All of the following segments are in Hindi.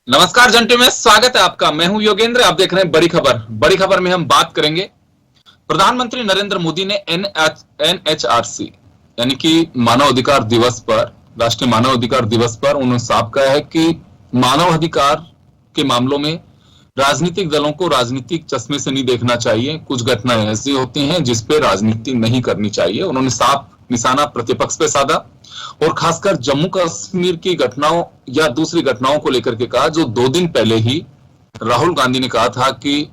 नमस्कार जंटू में स्वागत है आपका। मैं हूं योगेंद्र, आप देख रहे हैं बड़ी खबर। बड़ी खबर में हम बात करेंगे प्रधानमंत्री नरेंद्र मोदी ने एनएचआरसी यानी कि मानव अधिकार दिवस पर, राष्ट्रीय मानव अधिकार दिवस पर उन्होंने साफ कहा है कि मानव अधिकार के मामलों में राजनीतिक दलों को राजनीतिक चश्मे से नहीं देखना चाहिए। कुछ घटनाएं ऐसी होती हैं जिस पे राजनीति नहीं करनी चाहिए। उन्होंने साफ निशाना प्रतिपक्ष पे साधा और खासकर जम्मू कश्मीर की घटनाओं या दूसरी घटनाओं को लेकर के कहा, जो 2 दिन पहले ही राहुल गांधी ने कहा था कि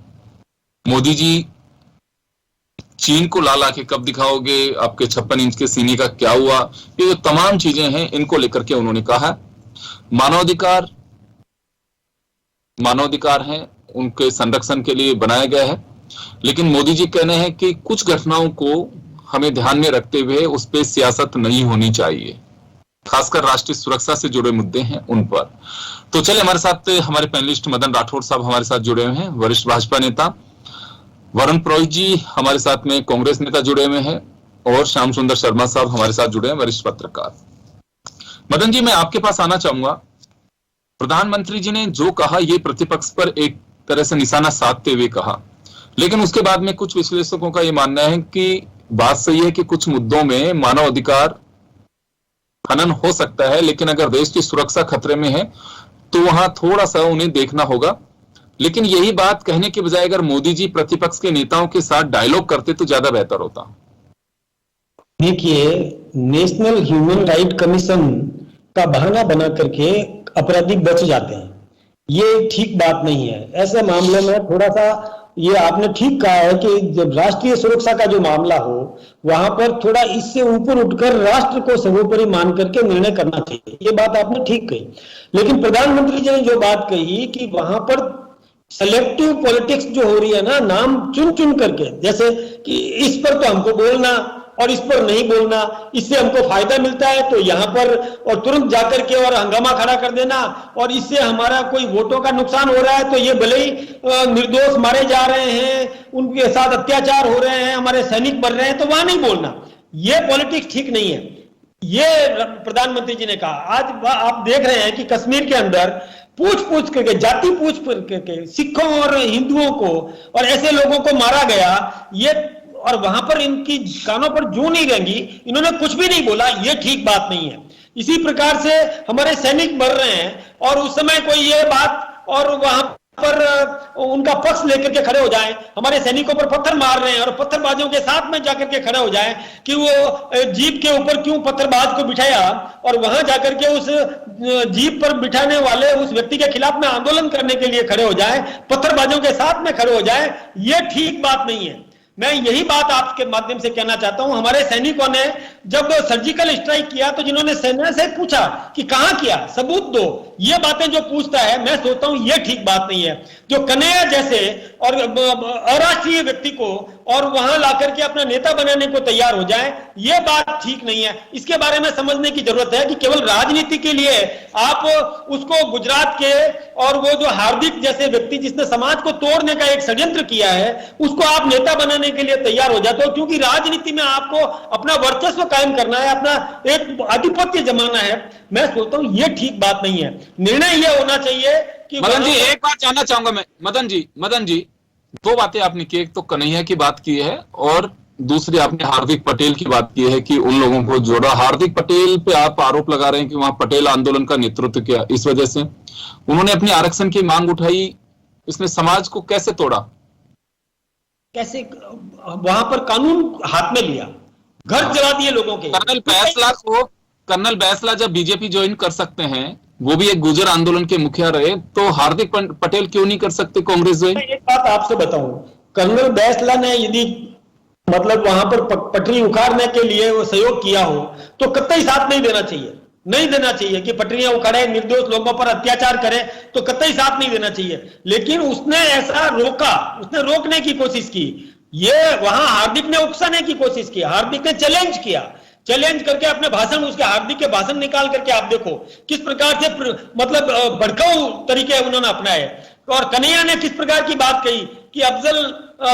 मोदी जी चीन को ला के कब दिखाओगे, आपके 56 इंच के सीने का क्या हुआ। ये जो तमाम चीजें हैं इनको लेकर के उन्होंने कहा मानव अधिकार हैं, उनके संरक्षण के लिए बनाया गया है। लेकिन मोदी जी कहने हैं कि कुछ घटनाओं को हमें ध्यान में रखते हुए उस पर सियासत नहीं होनी चाहिए, खासकर राष्ट्रीय सुरक्षा से जुड़े मुद्दे हैं उन पर। तो चलिए, हमारे साथ हमारे पैनलिस्ट मदन राठौड़ साहब हमारे साथ जुड़े हुए हैं, वरिष्ठ भाजपा नेता। वरुण पुरोहित जी हमारे साथ में कांग्रेस नेता जुड़े हुए हैं और श्याम सुंदर शर्मा साहब हमारे साथ जुड़े हैं, वरिष्ठ पत्रकार। मदन जी, मैं आपके पास आना चाहूंगा। प्रधानमंत्री जी ने जो कहा ये प्रतिपक्ष पर एक तरह से निशाना साधते हुए कहा, लेकिन उसके बाद में कुछ विश्लेषकों का ये मानना है कि बात सही है कि कुछ मुद्दों में मानव अधिकार हनन हो सकता है, लेकिन अगर देश की सुरक्षा खतरे में है तो वहां थोड़ा सा उन्हें देखना होगा। लेकिन यही बात कहने के बजाय अगर मोदी जी प्रतिपक्ष के नेताओं के साथ डायलॉग करते तो ज्यादा बेहतर होता। देखिए, नेशनल ह्यूमन राइट कमीशन का बहाना बना करके अपराधी बच जाते हैं, ये ठीक बात नहीं है। ऐसे मामलों में थोड़ा सा, ये आपने ठीक कहा है कि जब राष्ट्रीय सुरक्षा का जो मामला हो वहां पर थोड़ा इससे ऊपर उठकर राष्ट्र को सर्वोपरि मान करके निर्णय करना चाहिए, ये बात आपने ठीक कही। लेकिन प्रधानमंत्री जी ने जो बात कही कि वहां पर सेलेक्टिव पॉलिटिक्स जो हो रही है ना, नाम चुन चुन करके, जैसे कि इस पर तो हमको बोलना और इस पर नहीं बोलना, इससे हमको फायदा मिलता है तो यहां पर, और तुरंत जाकर के और हंगामा खड़ा कर देना, और इससे हमारा कोई वोटों का नुकसान हो रहा है तो ये भले ही निर्दोष मारे जा रहे हैं, उनके साथ अत्याचार हो रहे हैं, हमारे सैनिक मर रहे हैं, तो वहां नहीं बोलना। ये पॉलिटिक्स ठीक नहीं है, ये प्रधानमंत्री जी ने कहा। आज आप देख रहे हैं कि कश्मीर के अंदर पूछ करके, जाति पूछ करके सिखों और हिंदुओं को और ऐसे लोगों को मारा गया, ये, और वहां पर इनकी कानों पर जूं नहीं रेंगी, इन्होंने कुछ भी नहीं बोला, ये ठीक बात नहीं है। इसी प्रकार से हमारे सैनिक मर रहे हैं और उस समय कोई ये बात, और वहां पर उनका पक्ष लेकर के खड़े हो जाएं, हमारे सैनिकों पर पत्थर मार रहे हैं और पत्थरबाजों के साथ में जाकर के खड़े हो जाएं कि वो जीप के ऊपर क्यों पत्थरबाज को बिठाया, और वहां जाकर के उस जीप पर बिठाने वाले उस व्यक्ति के खिलाफ में आंदोलन करने के लिए खड़े हो जाएं, पत्थरबाजों के साथ में खड़े हो जाएं, ये ठीक बात नहीं है। मैं यही बात आपके माध्यम से कहना चाहता हूं। हमारे सैनिकों ने जब सर्जिकल स्ट्राइक किया तो जिन्होंने सेना से पूछा कि कहां किया, सबूत दो, ये बातें जो पूछता है, मैं सोचता हूं ये ठीक बात नहीं है। जो कन्हैया जैसे और अराष्ट्रीय व्यक्ति को और वहां लाकर के अपना नेता बनाने को तैयार हो जाए, ये बात ठीक नहीं है। इसके बारे में समझने की जरूरत है कि केवल राजनीति के लिए आप उसको, गुजरात के और वो जो हार्दिक जैसे व्यक्ति जिसने समाज को तोड़ने का एक षड्यंत्र किया है, उसको आप नेता बनाने के लिए तैयार हो जाते हो, क्योंकि राजनीति में आपको अपना वर्चस्व कायम करना है, अपना एक आधिपत्य जमाना है। मैं सोचता हूं ये ठीक बात नहीं है। निर्णय ये होना चाहिए कि मदन जी, एक बात जानना चाहूंगा मैं। मदन जी, 2 बातें आपने की, एक तो कन्हैया की बात की है और दूसरी आपने हार्दिक पटेल की बात की है कि उन लोगों को जोड़ा। हार्दिक पटेल पे आप आरोप लगा रहे हैं कि वहां पटेल आंदोलन का नेतृत्व किया, इस वजह से उन्होंने अपनी आरक्षण की मांग उठाई, इसने समाज को कैसे तोड़ा, कैसे वहां पर कानून हाथ में लिया, घर जला दिए लोगों के। कर्नल बैसला जब बीजेपी ज्वाइन कर सकते हैं, वो भी एक गुर्जर आंदोलन के मुखिया रहे, तो हार्दिक पटेल क्यों नहीं कर सकते कांग्रेस ज्वाइन? एक बात आपसे बताऊं, कर्नल बैसला ने यदि मतलब वहां पर पटरी उखाड़ने के लिए वो सहयोग किया हो तो कतई साथ नहीं देना चाहिए, नहीं देना चाहिए कि पटरियां उखाड़े, निर्दोष लोगों पर अत्याचार करे, तो कतई साथ नहीं देना चाहिए। लेकिन उसने ऐसा रोका, उसने रोकने की कोशिश की, ये वहां हार्दिक ने उकसाने की कोशिश की, हार्दिक ने चैलेंज किया, चैलेंज करके अपने भाषण, उसके हार्दिक के भाषण निकाल करके आप देखो किस प्रकार से मतलब भड़काऊ तरीके उन्होंने अपनाए। और कन्हैया ने किस प्रकार की बात कही कि अफजल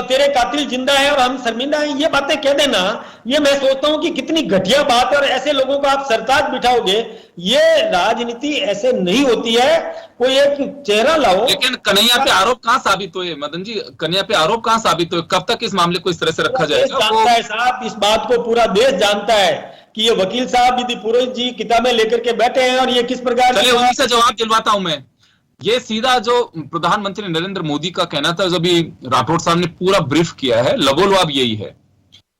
तेरे कातिल जिंदा है और हम शर्मिंदा हैं, ये बातें कह देना, ये मैं सोचता हूं कि कितनी घटिया बात है। और ऐसे लोगों को आप सरताज बिठाओगे, ये राजनीति ऐसे नहीं होती है। कोई एक चेहरा लाओ। लेकिन कन्हैया पे आरोप कहां साबित हुए मदन जी? कन्हैया पे आरोप कहां साबित हुए? कब तक इस मामले को इस तरह से रखा जाएगा? जानता है साहब, इस बात को पूरा देश जानता है कि ये वकील साहब विधि पुरोहित जी किताबें लेकर के बैठे हैं और ये किस प्रकार चलिए उन्हीं से जवाब दिलवाता हूं मैं। ये सीधा जो प्रधानमंत्री नरेंद्र मोदी का कहना था, जो भी राठौड़ साहब ने पूरा ब्रीफ किया है, लबोलवाब यही है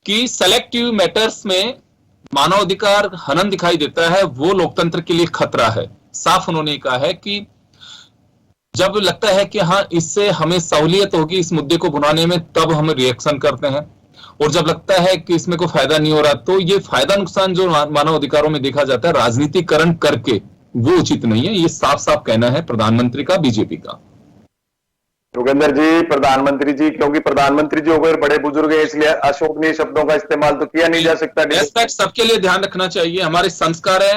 कि सेलेक्टिव मैटर्स में मानवाधिकार हनन दिखाई देता है, वो लोकतंत्र के लिए खतरा है। साफ उन्होंने कहा है कि जब लगता है कि हाँ इससे हमें सहूलियत होगी इस मुद्दे को भुनाने में, तब हम रिएक्शन करते हैं, और जब लगता है कि इसमें कोई फायदा नहीं हो रहा, तो ये फायदा नुकसान जो मानव अधिकारों में देखा जाता है राजनीतिकरण करके, वो उचित नहीं है। ये साफ साफ कहना है प्रधानमंत्री का, बीजेपी का। योगेंद्र जी, प्रधानमंत्री जी, क्योंकि प्रधानमंत्री जी हो गए, बड़े बुजुर्ग है, इसलिए अशोभनीय शब्दों का इस्तेमाल तो किया नहीं जा सकता। रेस्पेक्ट सबके लिए ध्यान रखना चाहिए, हमारे संस्कार है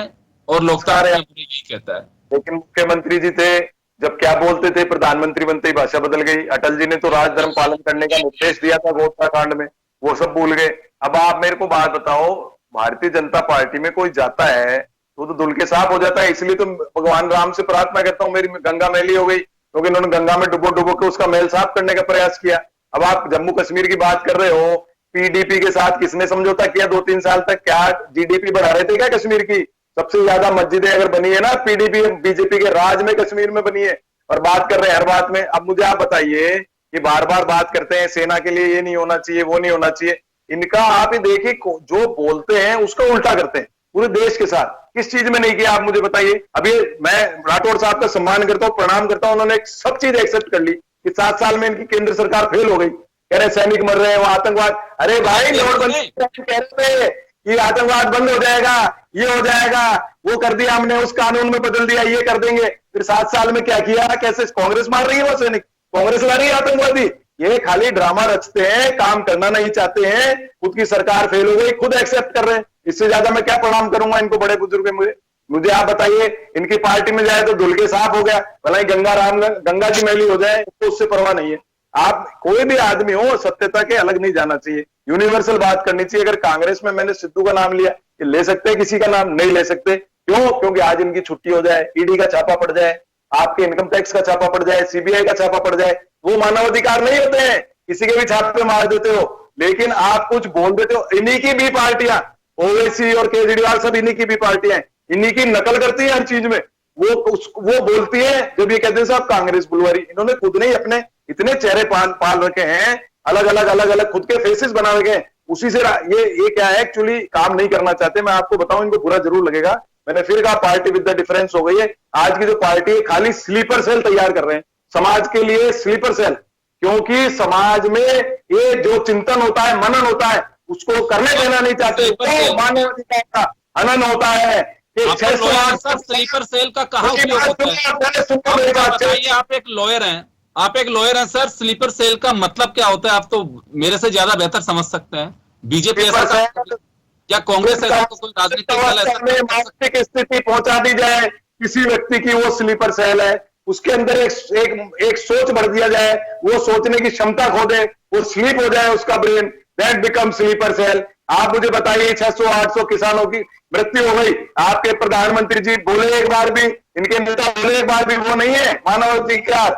और लोकतंत्र यही कहता है। लेकिन मुख्यमंत्री जी थे, जब क्या बोलते थे, प्रधानमंत्री बनते ही भाषा बदल गई। अटल जी ने तो राजधर्म पालन करने का निर्देश दिया था गोरखा कांड में, वो सब भूल गए। अब आप मेरे को बात बताओ, भारतीय जनता पार्टी में कोई जाता है तो धुल के साफ हो जाता है। इसलिए तो भगवान राम से प्रार्थना करता हूं मेरी गंगा मैली हो गई, क्योंकि उन्होंने गंगा में डुबो डुबो के उसका मैल साफ करने का प्रयास किया। अब आप जम्मू कश्मीर की बात कर रहे हो, पीडीपी के साथ किसने समझौता किया 2-3 साल तक? क्या जीडीपी बढ़ा रहे थे क्या कश्मीर की? सबसे ज्यादा मस्जिदें अगर बनी है ना पीडीपी बीजेपी के राज में, कश्मीर में बनी है, और बात कर रहे हैं हर बात में। अब मुझे आप बताइए कि बार बार बात करते हैं सेना के लिए ये नहीं होना चाहिए, वो नहीं होना चाहिए। इनका आप ही देखिए, जो बोलते हैं उसका उल्टा करते हैं पूरे देश के साथ। किस चीज में नहीं किया आप मुझे बताइए। अभी मैं राठौड़ साहब का सम्मान करता हूं, प्रणाम करता हूं, उन्होंने सब चीज एक्सेप्ट कर ली कि 7 साल में इनकी केंद्र सरकार फेल हो गई। कह रहे सैनिक मर रहे हैं, वो आतंकवाद। अरे भाई नोटबंदी कह रहे थे कि आतंकवाद बंद हो जाएगा, ये हो जाएगा, वो कर दिया हमने, उस कानून में बदल दिया, ये कर देंगे। फिर 7 साल में क्या किया? कैसे कांग्रेस मार रही है वो सैनिक, कांग्रेस ला रही है आतंकवादी। ये खाली ड्रामा रचते हैं, काम करना नहीं चाहते हैं। खुद की सरकार फेल हो गई, खुद एक्सेप्ट कर रहे हैं। इससे ज्यादा मैं क्या प्रणाम करूंगा इनको, बड़े बुजुर्ग मुझे आप बताइए। इनकी पार्टी में जाए तो धुल के साफ हो गया, भला ही गंगा की मैली हो जाए तो उससे परवाह नहीं है। आप कोई भी आदमी हो, सत्यता के अलग नहीं जाना चाहिए, यूनिवर्सल बात करनी चाहिए। अगर कांग्रेस में मैंने सिद्धू का नाम लिया, ये ले सकते हैं, किसी का नाम नहीं ले सकते। क्यों? क्योंकि आज इनकी छुट्टी हो जाए, ईडी का छापा पड़ जाए, आपके इनकम टैक्स का छापा पड़ जाए, सीबीआई का छापा पड़ जाए, वो मानवाधिकार नहीं होते हैं, किसी के भी छापे मार देते हो। लेकिन आप कुछ बोल देते हो। इन्हीं की भी पार्टियां, ओवैसी और केजरीवाल, सब इन्हीं की भी पार्टियां, इन्हीं की नकल करती है हर चीज में। वो बोलती है जब ये कहते हैं साहब कांग्रेस बुलवारी। इन्होंने खुद नहीं अपने इतने चेहरे पाल रखे हैं, अलग अलग खुद के फेसेस बना रखे हैं। उसी से ये क्या है, एक्चुअली काम नहीं करना चाहते। मैं आपको बताऊं, इनको बुरा जरूर लगेगा, मैंने फिर कहा पार्टी विद द डिफरेंस हो गई है। आज की जो पार्टी है खाली स्लीपर सेल तैयार कर रहे हैं समाज के लिए, स्लीपर सेल। क्योंकि समाज में ये जो चिंतन होता है, मनन होता है, उसको करने देना नहीं चाहते। मानवाधिकार का हनन होता है। स्लीपर सेल का कहाँ उपयोग होता है? बताइए, आप एक लॉयर हैं, सर, स्लीपर सेल का मतलब क्या होता है? आप तो मेरे से ज्यादा बेहतर समझ सकते हैं। बीजेपी ऐसा या कांग्रेस ऐसा, तो कोई राजनीतिक दल ऐसा मानसिक स्थिति पहुंचा दी जाए किसी व्यक्ति की, वो स्लीपर सेल है। उसके अंदर एक सोच भर दिया जाए, वो सोचने की क्षमता खो दे, वो स्लीप हो जाए उसका brain, that become sleeper cell. आप मुझे बताइए, 600-800 किसानों की मृत्यु हो गई, आपके प्रधानमंत्री जी बोले एक बार भी, इनके नेता बोले एक बार भी, वो नहीं है मानवाधिकार।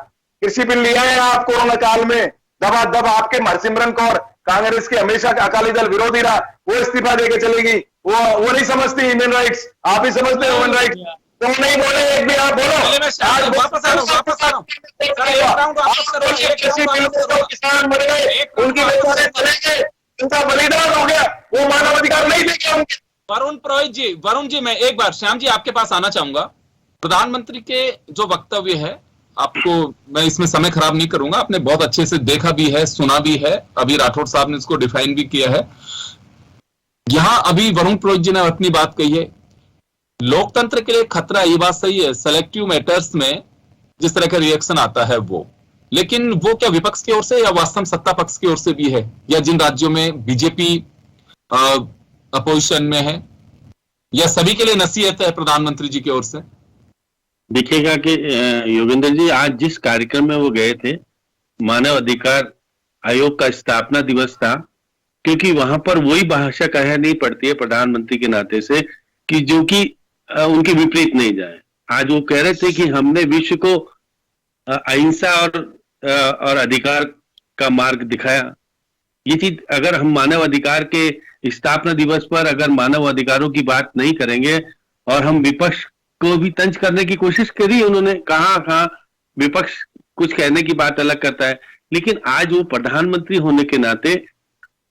कृषि बिल लिया है आप कोरोना काल में, दबादब आपके हरसिमरत कौर, कांग्रेस के हमेशा अकाली दल विरोधी रहा, वो इस्तीफा देके चलेगी। वो नहीं समझती ह्यूमन राइट्स, आप ही समझते ह्यूमन राइट्स। तो नहीं बोले एक भी, आप बोलो। किसान मर गए, उनकी बेचारे चलेंगे, उनका बलिदान हो गया, वो मानवाधिकार नहीं देंगे। वरुण जी, मैं एक बार श्याम जी आपके पास आना चाहूंगा। प्रधानमंत्री के जो वक्तव्य है, आपको मैं इसमें समय खराब नहीं करूंगा, आपने बहुत अच्छे से देखा भी है, सुना भी है, अभी राठौड़ साहब ने इसको डिफाइन भी किया है। यहां अभी वरुण पुरोहित जी ने अपनी बात कही है, लोकतंत्र के लिए खतरा, ये बात सही है। सेलेक्टिव मैटर्स में जिस तरह का रिएक्शन आता है वो, लेकिन वो क्या विपक्ष की ओर से या वास्तव सत्ता पक्ष की ओर से भी है, या जिन राज्यों में बीजेपी अपोजिशन में है, या सभी के लिए नसीहत है प्रधानमंत्री जी की ओर से? देखिएगा कि योगेंद्र जी, आज जिस कार्यक्रम में वो गए थे, मानव अधिकार आयोग का स्थापना दिवस था, क्योंकि वहां पर वही भाषा कहनी पड़ती है प्रधानमंत्री के नाते से कि जो कि उनके विपरीत नहीं जाए। आज वो कह रहे थे कि हमने विश्व को अहिंसा और अधिकार का मार्ग दिखाया। ये चीज अगर हम मानव अधिकार के स्थापना दिवस पर अगर मानव अधिकारों की बात नहीं करेंगे और हम विपक्ष को भी तंज करने की कोशिश करी, उन्होंने कहा विपक्ष कुछ कहने की बात अलग करता है, लेकिन आज वो प्रधानमंत्री होने के नाते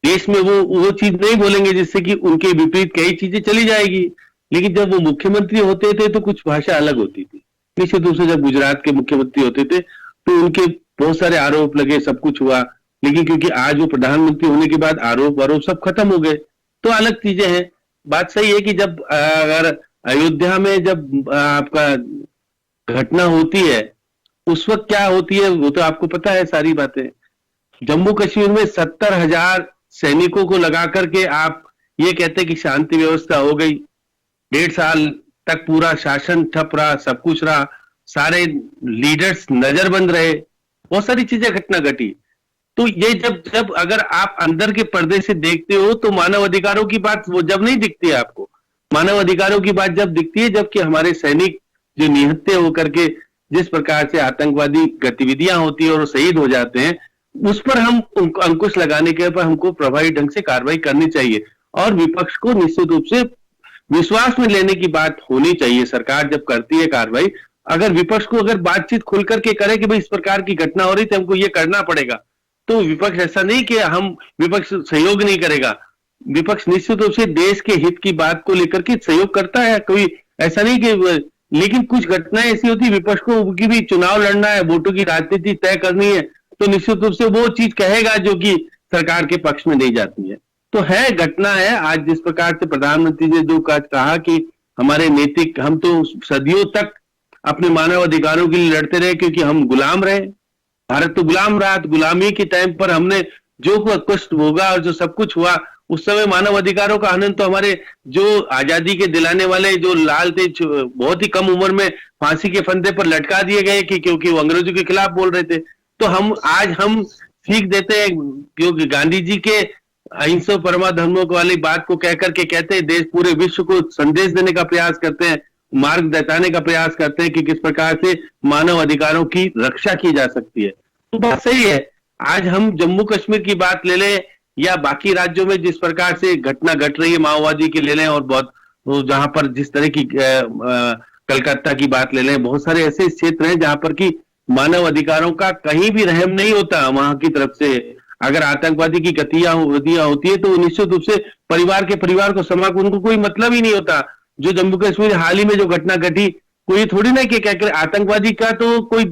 देश में वो चीज नहीं बोलेंगे जिससे कि उनके विपरीत कई चीजें चली जाएगी। लेकिन जब वो मुख्यमंत्री होते थे तो कुछ भाषा अलग होती थी। निश्चित रूप से जब गुजरात के मुख्यमंत्री होते थे तो उनके बहुत सारे आरोप लगे, सब कुछ हुआ, लेकिन क्योंकि आज वो प्रधानमंत्री होने के बाद आरोप सब खत्म हो गए, तो अलग चीजें हैं। बात सही है कि जब अगर अयोध्या में जब आपका घटना होती है उस वक्त क्या होती है वो तो आपको पता है सारी बातें। जम्मू कश्मीर में 70,000 सैनिकों को लगा करके आप ये कहते कि शांति व्यवस्था हो गई, 1.5 साल तक पूरा शासन ठप रहा, सब कुछ रहा, सारे लीडर्स नजरबंद रहे, बहुत सारी चीजें घटना घटी। तो ये जब अगर आप अंदर के पर्दे से देखते हो तो मानव अधिकारों की बात वो जब नहीं दिखती है आपको। मानव अधिकारों की बात जब दिखती है जबकि हमारे सैनिक जो निहत्थे होकर के जिस प्रकार से आतंकवादी गतिविधियां होती है और शहीद हो जाते हैं, उस पर हम अंकुश लगाने के पर हमको प्रभावी ढंग से कार्रवाई करनी चाहिए और विपक्ष को निश्चित रूप से विश्वास में लेने की बात होनी चाहिए। सरकार जब करती है कार्रवाई, अगर विपक्ष को अगर बातचीत खुल करके करे कि भाई इस प्रकार की घटना हो रही थी, हमको ये करना पड़ेगा, तो विपक्ष ऐसा नहीं कि हम विपक्ष सहयोग नहीं करेगा। विपक्ष निश्चित रूप से देश के हित की बात को लेकर के सहयोग करता है, कोई ऐसा नहीं कि, लेकिन कुछ घटनाएं ऐसी होती है विपक्ष को की भी चुनाव लड़ना है, वोटों की राजनीति तय करनी है, तो निश्चित रूप से वो चीज कहेगा जो कि सरकार के पक्ष में नहीं जाती है। तो है घटना है। आज जिस प्रकार से प्रधानमंत्री ने जो कहा कि हमारे नैतिक, हम तो सदियों तक अपने मानव अधिकारों के लिए लड़ते रहे क्योंकि हम गुलाम रहे, भारत तो गुलाम रहा, तो गुलामी के टाइम पर हमने जो कष्ट भोगा और जो सब कुछ हुआ, उस समय मानव अधिकारों का हनन तो हमारे जो आजादी के दिलाने वाले जो लाल थे बहुत ही कम उम्र में फांसी के फंदे पर लटका दिए गए कि क्योंकि वो अंग्रेजों के खिलाफ बोल रहे थे। तो हम सीख देते हैं क्योंकि गांधी जी के अहिंसा परमा धर्मों वाली बात को कहकर के कहते हैं, देश पूरे विश्व को संदेश देने का प्रयास करते हैं, मार्ग बताने का प्रयास करते हैं कि किस प्रकार से मानव अधिकारों की रक्षा की जा सकती है। तो बात सही है। आज हम जम्मू कश्मीर की बात ले लें या बाकी राज्यों में जिस प्रकार से घटना घट रही है माओवादी की ले लें, और बहुत जहां पर जिस तरह की कलकत्ता की बात ले लें, बहुत सारे ऐसे क्षेत्र हैं जहां पर की मानव अधिकारों का कहीं भी रहम नहीं होता वहां की तरफ से। अगर आतंकवादी की गतियां होती है तो निश्चित रूप से परिवार को समाज उनको कोई मतलब ही नहीं होता। जो जम्मू कश्मीर हाल ही में जो घटना घटी, कोई थोड़ी ना कि कहकर आतंकवादी का तो कोई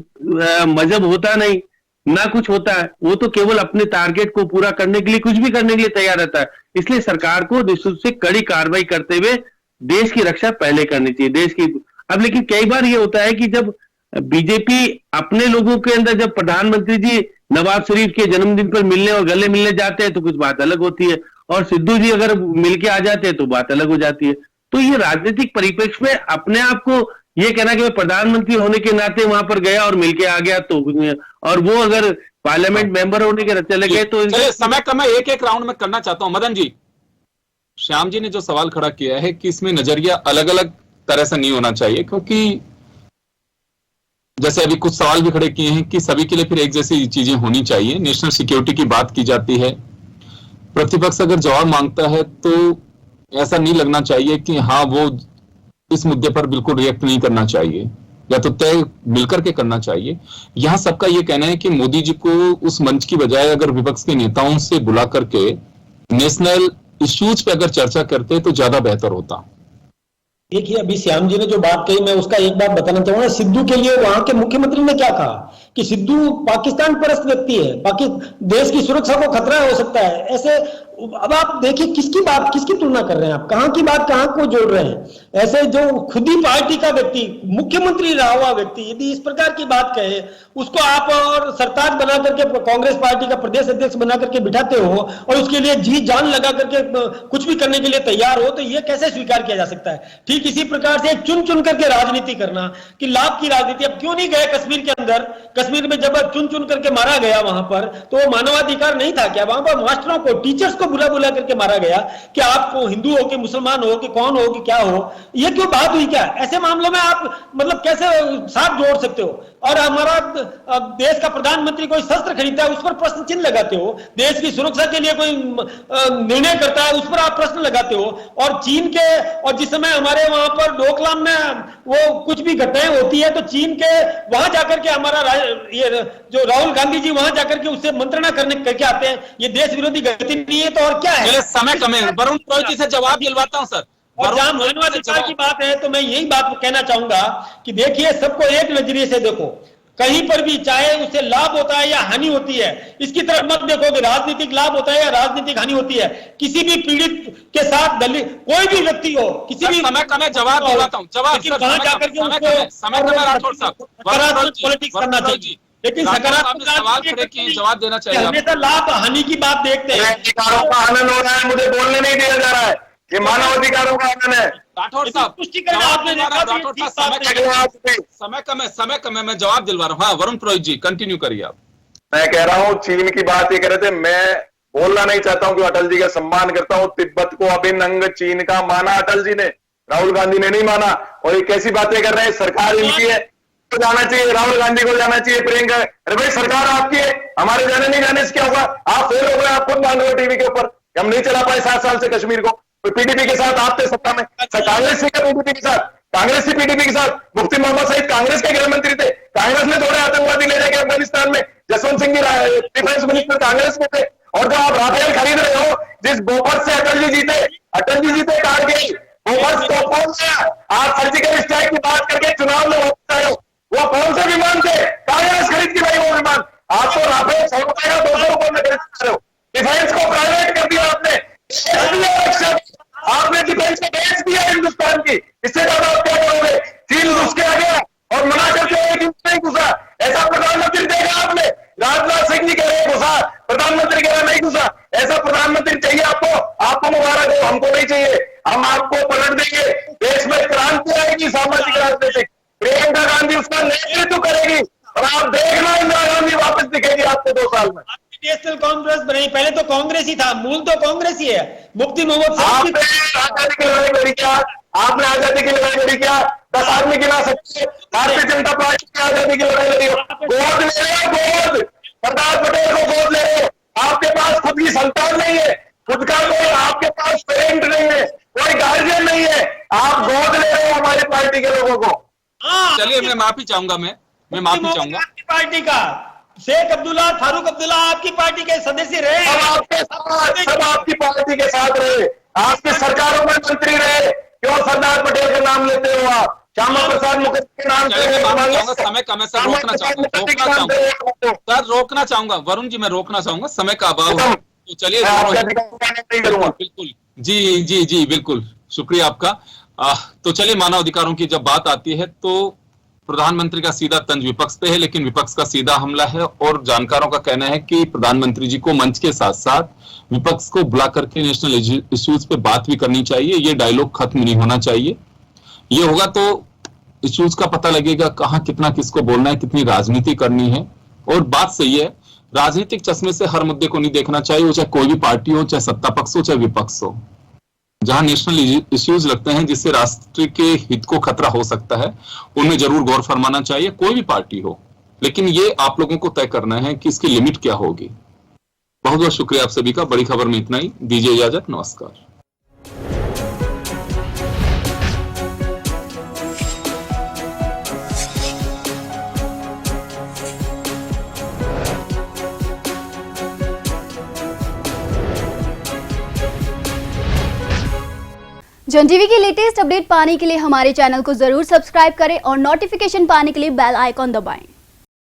मजहब होता नहीं ना कुछ होता है, वो तो केवल अपने टारगेट को पूरा करने के लिए कुछ भी करने के लिए तैयार रहता है। इसलिए सरकार को निश्चित रूप से कड़ी कार्रवाई करते हुए देश की रक्षा पहले करनी चाहिए, देश की। अब लेकिन कई बार ये होता है कि जब बीजेपी अपने लोगों के अंदर, जब प्रधानमंत्री जी नवाज शरीफ के जन्मदिन पर मिलने और गले मिलने जाते हैं तो कुछ बात अलग होती है, और सिद्धू जी अगर मिलके आ जाते हैं तो बात अलग हो जाती है। तो ये राजनीतिक परिप्रेक्ष्य में अपने आप को ये कहना कि मैं प्रधानमंत्री होने के नाते वहां पर गया और मिलके आ गया, तो और वो अगर पार्लियामेंट मेंबर होने के चले गए तो समय कम है, एक राउंड में करना चाहता हूं। मदन जी, श्याम जी ने जो सवाल खड़ा किया है कि इसमें नजरिया अलग अलग तरह से नहीं होना चाहिए, क्योंकि जैसे अभी कुछ सवाल भी खड़े किए हैं कि सभी के लिए फिर एक जैसी चीजें होनी चाहिए। नेशनल सिक्योरिटी की बात की जाती है, प्रतिपक्ष अगर जवाब मांगता है तो ऐसा नहीं लगना चाहिए कि हाँ वो इस मुद्दे पर बिल्कुल रिएक्ट नहीं करना चाहिए, या तो तय मिलकर के करना चाहिए। यहां सबका ये कहना है कि मोदी जी को उस मंच की बजाय अगर विपक्ष के नेताओं से बुला करके नेशनल इश्यूज पे अगर चर्चा करते तो ज्यादा बेहतर होता। देखिए, अभी श्याम जी ने जो बात कही, मैं उसका एक बात बताना चाहूंगा। सिद्धू के लिए वहां के मुख्यमंत्री ने क्या कहा कि सिद्धू पाकिस्तान परस्त व्यक्ति है, देश की सुरक्षा को खतरा हो सकता है। ऐसे अब आप देखिए किसकी तुलना कर रहे हैं आप, कहां की बात कहां को जोड़ रहे हैं। ऐसे जो खुद ही पार्टी का व्यक्ति, मुख्यमंत्री रहा हुआ व्यक्ति यदि इस प्रकार की बात कहे, उसको आप और सरताज बना करके कांग्रेस पार्टी का प्रदेश अध्यक्ष बना करके बिठाते हो और उसके लिए जी जान लगा करके कुछ भी करने के लिए तैयार हो, तो यह कैसे स्वीकार किया जा सकता है। ठीक इसी प्रकार से चुन चुन करके राजनीति करना कि लाभ की राजनीति। अब क्यों नहीं गए कश्मीर के अंदर? कश्मीर में जब चुन चुन करके मारा गया वहां पर, तो वो मानवाधिकार नहीं था क्या? वहां पर मास्टरों को, टीचर्स को बुला बुला करके मारा गया कि आपको हिंदू हो कि मुसलमान हो कि कौन हो कि क्या हो, ये क्यों बात हुई क्या? ऐसे मामलों में आप मतलब कैसे साथ जोड़ सकते हो? और हमारा देश का प्रधानमंत्री कोई शस्त्र खरीदता है उस पर प्रश्न चिन्ह लगाते हो, देश की सुरक्षा के लिए कोई निर्णय करता है उस पर आप प्रश्न लगाते हो। और चीन के, और जिस समय हमारे वहां पर डोकलाम में वो कुछ भी घटनाएं होती है तो चीन के वहां जाकर के हमारा ये जो राहुल गांधी जी वहां जाकर के उससे मंत्रणा करके आते हैं। ये देश विरोधी गति नहीं है तो और क्या है? समय कम है, वरुण पुरोहित जी से जवाब दिलवाता हूं सर। और जहां मानवाधिकार की बात है तो मैं यही बात कहना चाहूंगा कि देखिए, सबको एक नजरिए से देखो। कहीं पर भी चाहे उससे लाभ होता है या हानि होती है, इसकी तरफ मत देखो कि राजनीतिक लाभ होता है या राजनीतिक हानि होती है। किसी भी पीड़ित के साथ दलित कोई भी व्यक्ति हो, किसी भी समय कम है, जवाब दिलवाता हूं। जवाब वहां जाकर के पॉलिटिक्स करना चाहिए, लेकिन सकारात्मक सवाल खड़े किए, जवाब देना चाहिए। हमेशा लाभ हानि की बात देखते हैं। अधिकारों का आनंद हो रहा है, मुझे बोलने नहीं दिया जा रहा है। ये मानव अधिकारों का आनंद है। राठौड़ साहब, समय कम है, मैं जवाब दिलवा रहा हूँ। हाँ वरुण पुरोहित जी कंटिन्यू करिए आप। मैं कह रहा हूँ चीन की बात ये कर रहे थे, मैं बोलना नहीं चाहता हूँ कि अटल जी का सम्मान करता हूँ। तिब्बत को अभिन्न अंग चीन का माना अटल जी ने, राहुल गांधी ने नहीं माना। और ये कैसी बातें कर रहे हैं, सरकार इनकी है तो जाना चाहिए, राहुल गांधी को जाना चाहिए, प्रियंका। अरे भाई सरकार आपकी है, हमारे जाने नहीं जाने से क्या होगा? आप फेल हो गए, आप खुद मान रहे हो टीवी के ऊपर, हम नहीं चला पाए 7 साल से कश्मीर को। पीडीपी के साथ आप थे सत्ता में, कांग्रेस से पीडीपी के साथ, कांग्रेस से पीडीपी के साथ, मुफ्ती मोहम्मद सईद कांग्रेस के गृह मंत्री थे। कांग्रेस ने थोड़े आतंकवादी ले जाके अफगानिस्तान में, जसवंत सिंह जी डिफेंस मिनिस्टर कांग्रेस में थे। और जो आप राफेल खरीद रहे हो, जिस बोफर्स से अटल जी जीते कारगिल, बोफर्स को कौन सा आप सर्जिकल स्ट्राइक की बात करके चुनाव में होता है, वो कौन से विमान थे? कांग्रेस खरीद की भाई वो विमान। आप तो राफेल 100 रुपए का 200 रुपए में खरीद रहे हो। डिफेंस को प्राइवेट कर दिया आपने, आपने डिफेंस को बेच दिया हिंदुस्तान की। इससे ज्यादा आप क्या करोगे? चीन घुस के आ गया और मना करते हैं कि नहीं घुसा। ऐसा प्रधानमंत्री देगा आपने? राजनाथ सिंह जी कह रहे हैं घुसा, प्रधानमंत्री कह रहे नहीं घुसा। ऐसा प्रधानमंत्री चाहिए आपको मुबारक हो, हमको नहीं चाहिए। हम आपको पलट देंगे, देश में क्रांति आएगी, सामाजिक राजनीतिक। प्रियंका गांधी उसका नेतृत्व करेगी और आप देखना इंदिरा गांधी वापस दिखेगी आपको 2 साल में। नेशनल कांग्रेस बनी, पहले तो कांग्रेस ही था, मूल तो कांग्रेस ही है। मुफ्ती मोहम्मद आपने आजादी की लड़ाई लड़ी क्या? आपने आजादी की लड़ाई लड़ी क्या? 10 आदमी गिना सकते। भारतीय जनता पार्टी की आजादी की लड़ाई लड़ी हो, गोद ले रहे हो, गोद सरदार पटेल को गोद ले रहे हो। आपके पास खुद की संतान नहीं है, खुद का कोई आपके पास पेरेंट नहीं है, कोई गार्जियन नहीं है, आप गोद ले रहे हो हमारी पार्टी के लोगों को। चलिए मैं माफी चाहूंगा, मैं माफी चाहूंगा। पार्टी का शेख अब्दुल्ला, फारूक अब्दुल्ला आपकी पार्टी के सदस्य रहे, सब आपकी पार्टी के साथ रहे, आपकी सरकारों में मंत्री रहे। क्यों सरदार पटेल का नाम लेते हो आप? श्यामा प्रसाद मुखर्जी के नाम से? समय कम है सर, रोकना चाहूंगा वरुण जी, मैं रोकना चाहूंगा, समय का अभाव है। तो चलिए बिल्कुल, जी बिल्कुल, शुक्रिया आपका। तो चलिए, मानव अधिकारों की जब बात आती है तो प्रधानमंत्री का सीधा तंज विपक्ष पे है, लेकिन विपक्ष का सीधा हमला है। और जानकारों का कहना है कि प्रधानमंत्री जी को मंच के साथ साथ विपक्ष को बुला करके नेशनल इश्यूज पे बात भी करनी चाहिए। ये डायलॉग खत्म नहीं होना चाहिए। ये होगा तो इश्यूज का पता लगेगा, कहां कितना किसको बोलना है, कितनी राजनीति करनी है। और बात सही है, राजनीतिक चश्मे से हर मुद्दे को नहीं देखना चाहिए, वो चाहे कोई भी पार्टी हो, चाहे सत्ता पक्ष हो, चाहे विपक्ष हो। जहां नेशनल इश्यूज लगते हैं जिससे राष्ट्र के हित को खतरा हो सकता है, उनमें जरूर गौर फरमाना चाहिए, कोई भी पार्टी हो। लेकिन ये आप लोगों को तय करना है कि इसकी लिमिट क्या होगी। बहुत बहुत शुक्रिया आप सभी का। बड़ी खबर में इतना ही, दीजिए इजाजत, नमस्कार। जन टीवी की लेटेस्ट अपडेट पाने के लिए हमारे चैनल को जरूर सब्सक्राइब करें और नोटिफिकेशन पाने के लिए बेल आइकॉन दबाएं।